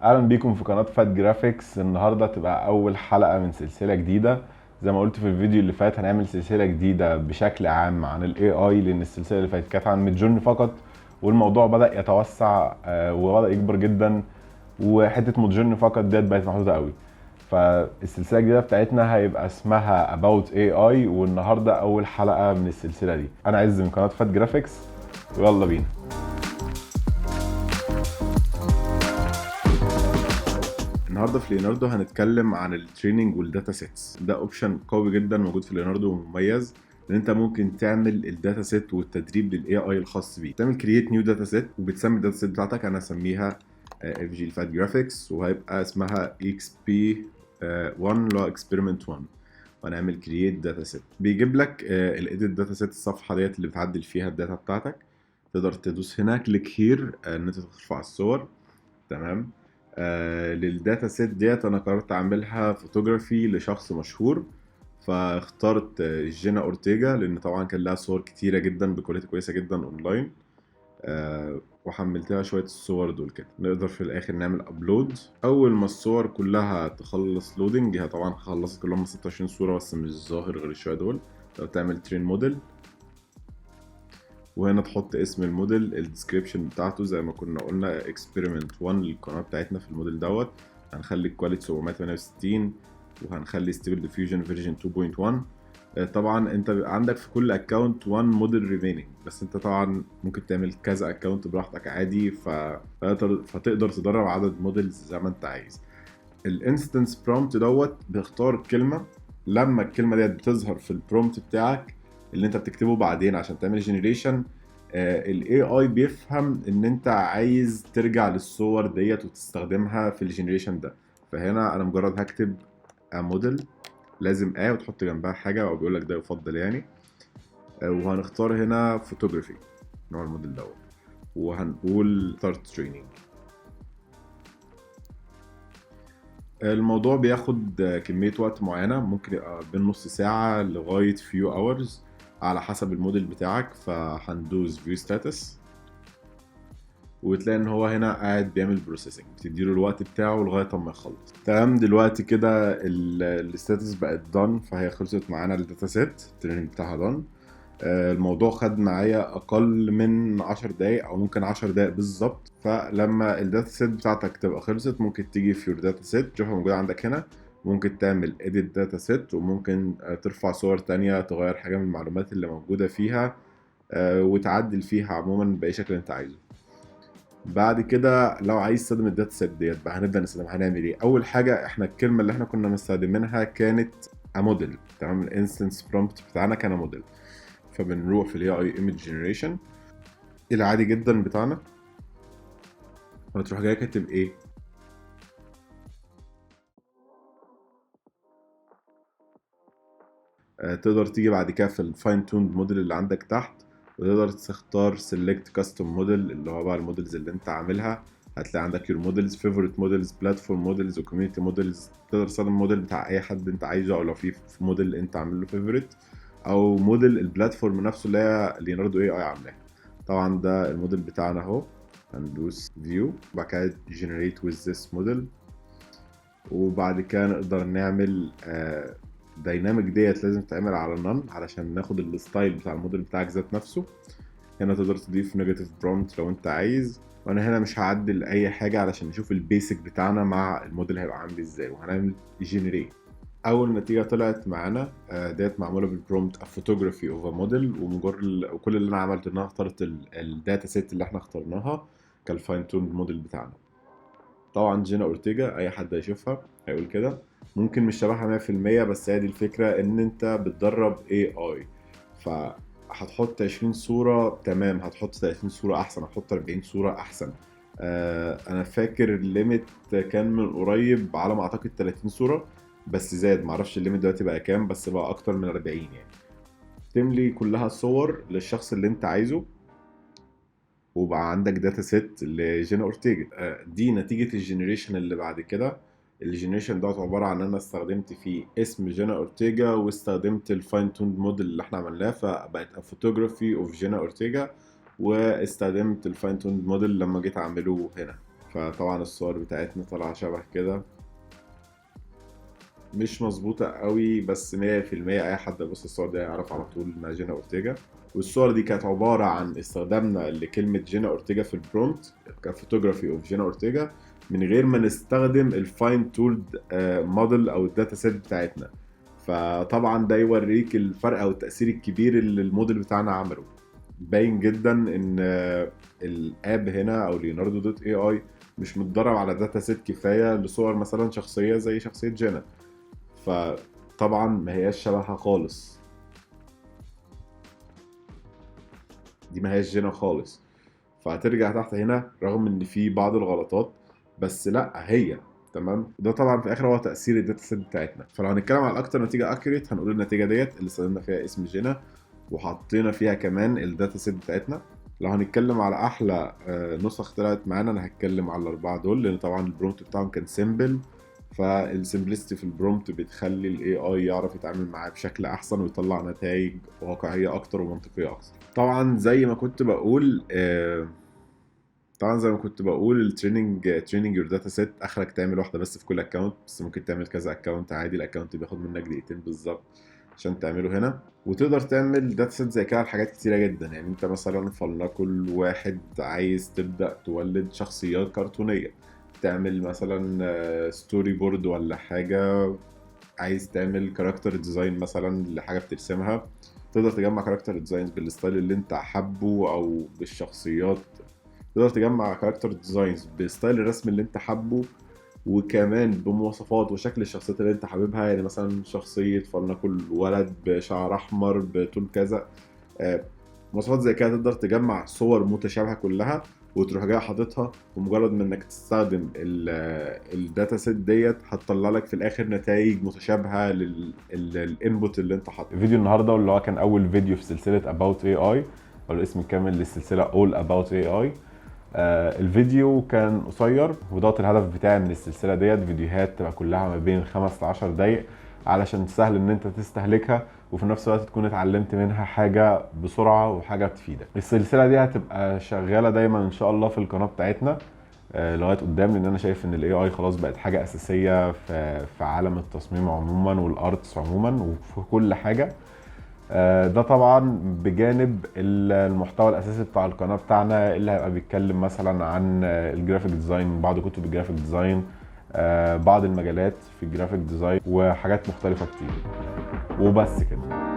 اهلا بيكم في قناه فات جرافيكس. النهارده تبقى اول حلقه من سلسله جديده. زي ما قلت في الفيديو اللي فات هنعمل سلسله جديده بشكل عام عن الاي اي، لان السلسله اللي فاتت كانت عن ميدجورني فقط، والموضوع بدا يتوسع وبدا يكبر جدا، وحته ميدجورني فقط ديت بقت محدوده قوي. فالسلسله الجديده بتاعتنا هيبقى اسمها about AI، والنهارده اول حلقه من السلسله دي. انا عز من قناه فات جرافيكس، ويلا بينا. النهارده في ليوناردو هنتكلم عن التريننج والداتا سيتس. ده اوبشن قوي جدا موجود في ليوناردو ومميز، لان انت ممكن تعمل الداتا سيت والتدريب للاي اي الخاص بيه. تعمل كرييت نيو داتا سيت وبتسمي الداتا سيت بتاعتك، انا هسميها اف جي الفات جرافيكس، وهيبقى اسمها اكس بي 1 اللي هو اكسبيرمنت 1. وهنعمل كرييت داتا سيت. بيجيب لك الايديت داتا سيت، الصفحه ديت اللي بتعدل فيها الداتا بتاعتك. تقدر تدوس هنا كليك هير ان انت ترفع الصور. تمام. للداتا سيت ديت انا قررت اعملها فوتوغرافي لشخص مشهور، فاخترت جينا اورتيجا، لان طبعا كان لها صور كتيره جدا بكواليتي كويسه جدا اونلاين. وحملتها شويه الصور دول كده. نقدر في الاخر نعمل ابلود. اول ما الصور كلها تخلص لودنج، هي طبعا خلصت كلهم 26 صوره بس مش ظاهر غير الشويه دول. لو تعمل ترين موديل، وهنا تحط اسم الموديل، الديسكريبشن بتاعته زي ما كنا قلنا اكسبيرمنت 1 للقناه بتاعتنا. في الموديل دوت هنخلي الكواليتي 768، وهنخلي ستيبل ديفيوجن فيرجن 2.1. طبعا انت بيبقى عندك في كل اكونت 1 موديل ريميننج، بس انت طبعا ممكن تعمل كذا اكونت براحتك عادي، فتقدر تدرب عدد موديلز زي ما انت عايز. الانستنس برومبت دوت بتختار كلمه. لما الكلمه ديت بتظهر في البرومبت بتاعك اللي انت بتكتبه بعدين عشان تعمل جنريشن، الاي اي بيفهم ان انت عايز ترجع للصور ديت وتستخدمها في الجنريشن ده. فهنا انا مجرد هكتب موديل، لازم وتحط جنبها حاجه، او بيقول لك ده يفضل يعني. وهنختار هنا فوتوغرافي نوع الموديل دوت، وهنقول ستارت تريننج. الموضوع بياخد كمية وقت معينة، ممكن يبقى بين نص ساعة لغاية few hours على حسب الموديل بتاعك. فهندوز view status، وتلاقي ان هو هنا قاعد بيعمل بروسيسنج، بتديله الوقت بتاعه لغاية اما يخلص. تمام. دلوقتي كده الستاتس بقت done، فهي خلصت معانا الداتا سيت، التريننج بتاعها done. الموضوع خد معايا اقل من 10 دقايق او ممكن 10 دقايق بالظبط. فلما الداتا سيت بتاعتك تبقى خلصت، ممكن تيجي في your داتا سيت تشوفها موجوده عندك هنا. ممكن تعمل edit داتا سيت، وممكن ترفع صور تانية، تغير حاجه من المعلومات اللي موجوده فيها، وتعدل فيها عموما باي شكل انت عايزه. بعد كده لو عايز تستخدم الداتا سيت ديت بقى هنبدا نستخدمها. هنعمل ايه؟ اول حاجه، احنا الكلمه اللي احنا كنا مستخدمينها كانت موديل. تمام. الانستنس برومبت بتاعنا كان موديل. فبنروح في الاي اي ايمج جنريشن العادي جدا بتاعنا، وتروح جاي كاتب ايه؟ تقدر تيجي بعد كده في الفاين توند موديل اللي عندك تحت، وتقدر تختار سيلكت كاستم موديل اللي هو بقى الموديلز اللي انت عاملها. هتلاقي عندك يور موديلز، فيفورت موديلز، بلاتفورم موديلز، وكوميونتي موديلز. تقدر تستخدم الموديل بتاع اي حد انت عايزه، او لو في موديل انت عامل له فيفورت، او موديل البلاتفورم نفسه اللي هي ليوناردو اي اي عاملاها. طبعا ده الموديل بتاعنا اهو. هندوس فيو، وبعد كده جنريت ويز ذس موديل، وبعد كده نقدر نعمل دايناميك ديت لازم تتعمل على نون علشان ناخد الستايل بتاع الموديل بتاعك ذات نفسه. هنا تقدر تضيف نيجاتيف برومبت لو انت عايز، وانا هنا مش هعدل اي حاجه علشان نشوف البيسك بتاعنا مع الموديل هيبقى عامل ازاي. وهنعمل جنريت. اول نتيجه طلعت معانا ديت معموله بالبرومبت a photography of a model، وكل اللي انا عملته ان انا اخترت الداتا سيت اللي احنا اخترناها كالفاين تون موديل بتاعنا. طبعا جينا اورتيجا اي حد هيشوفها هيقول كده. ممكن مش شبهها 100%، بس هي دي الفكره، ان انت بتدرب اي اي. فهتحط 20 صوره تمام، هتحط 30 صوره احسن، هتحط 40 صوره احسن. انا فاكر الليميت كان من قريب على ما اعتقد 30 صوره، بس زاد. معرفش الليميت دلوقتي بقى كام، بس بقى اكتر من 40 يعني. تملي كلها صور للشخص اللي انت عايزه، وبقى عندك داتا سيت لجينا اورتيجا. دي نتيجة الجنريشن اللي بعد كده. الجنريشن دوت عبارة عن ان انا استخدمت فيه اسم جينا اورتيجا، واستخدمت الفاين توند موديل اللي احنا عملناه، فبقت فوتوغرافي اوف جينا اورتيجا. واستخدمت الفاين توند موديل لما جيت اعمله هنا فطبعا الصور بتاعتنا طالعة شبه كده، مش مظبوطة قوي بس 100% أي حد يبص الصور دي هيعرف على طول إنها جينا أورتيجا. والصور دي كانت عبارة عن استخدامنا لكلمة جينا أورتيجا في البرومبت كفوتوغرافي أوف جينا أورتيجا من غير ما نستخدم الفاين تولد موديل أو الداتا سيت بتاعتنا. فطبعا ده يوريك الفرق أو التأثير الكبير اللي الموديل بتاعنا عمله. باين جدا إن الاب هنا أو ليوناردو دوت اي اي مش متدرب على داتا سيت كفاية لصور مثلا شخصية زي شخصية جينا، فطبعا ما هياش شبهها خالص. دي ما هياش جينا خالص. فهترجع تحت هنا رغم ان في بعض الغلطات، بس لا هي تمام. ده طبعا في الاخر هو تاثير الداتا سيت بتاعتنا. فلو هنتكلم على اكتر نتيجه اكيوريت هنقول النتيجه ديت اللي استخدمنا فيها اسم جينا وحطينا فيها كمان الداتا سيت بتاعتنا. لو هنتكلم على احلى نسخ طلعت معانا، انا هتكلم على الاربعه دول لان طبعا البرومت بتاعهم كان سيمبل. فالسمبلستي في البرومت بتخلي الاي اي يعرف يتعامل معاه بشكل احسن ويطلع نتائج واقعيه اكتر ومنطقيه اكتر. طبعا زي ما كنت بقول التريننج يور داتا سيت اخرك تعمل واحده بس في كل اكونت، بس ممكن تعمل كذا اكونت عادي. الاكونت بياخد منك دقيقتين بالظبط عشان تعمله هنا. وتقدر تعمل داتا سيت زي كده على حاجات كتيره جدا. يعني انت مثلا فلنقل واحد عايز تبدا تولد شخصيات كرتونيه، تعمل مثلا ستوري بورد ولا حاجه، عايز تعمل كاركتر ديزاين مثلا لحاجه بترسمها، تقدر تجمع كاركتر ديزاينز بالستايل اللي انت حابه او بالشخصيات. تقدر تجمع كاركتر ديزاينز بستايل الرسم اللي انت حابه وكمان بمواصفات وشكل الشخصيات اللي انت حاببها. يعني مثلا شخصية فلنقل ولد بشعر احمر بطول كذا، مواصفات زي كده تقدر تجمع صور متشابهة كلها وتروح جاي حاططها. ومجرد ما انك تستخدم الداتا سيت ديت هتطلع لك في الاخر نتائج متشابهه للانبوت اللي انت حاطه. الفيديو النهارده واللي هو كان اول فيديو في سلسله About AI او الاسم الكامل للسلسله All About AI. الفيديو كان قصير وده الهدف بتاعي من السلسله ديت، فيديوهات تبقى كلها ما بين 5 ل 10 دقايق علشان سهل ان انت تستهلكها وفي نفس الوقت تكون اتعلمت منها حاجه بسرعه وحاجه بتفيدك. السلسله دي هتبقى شغاله دايما ان شاء الله في القناه بتاعتنا لغايه قدام، لان انا شايف ان الاي اي خلاص بقت حاجه اساسيه في عالم التصميم عموما والارتس عموما وفي كل حاجه. ده طبعا بجانب المحتوى الاساسي بتاع القناه بتاعنا اللي هيبقى بيتكلم مثلا عن الجرافيك ديزاين، بعض كتب الجرافيك ديزاين، بعض المجالات في الجرافيك ديزاين وحاجات مختلفه كتير وبس كده.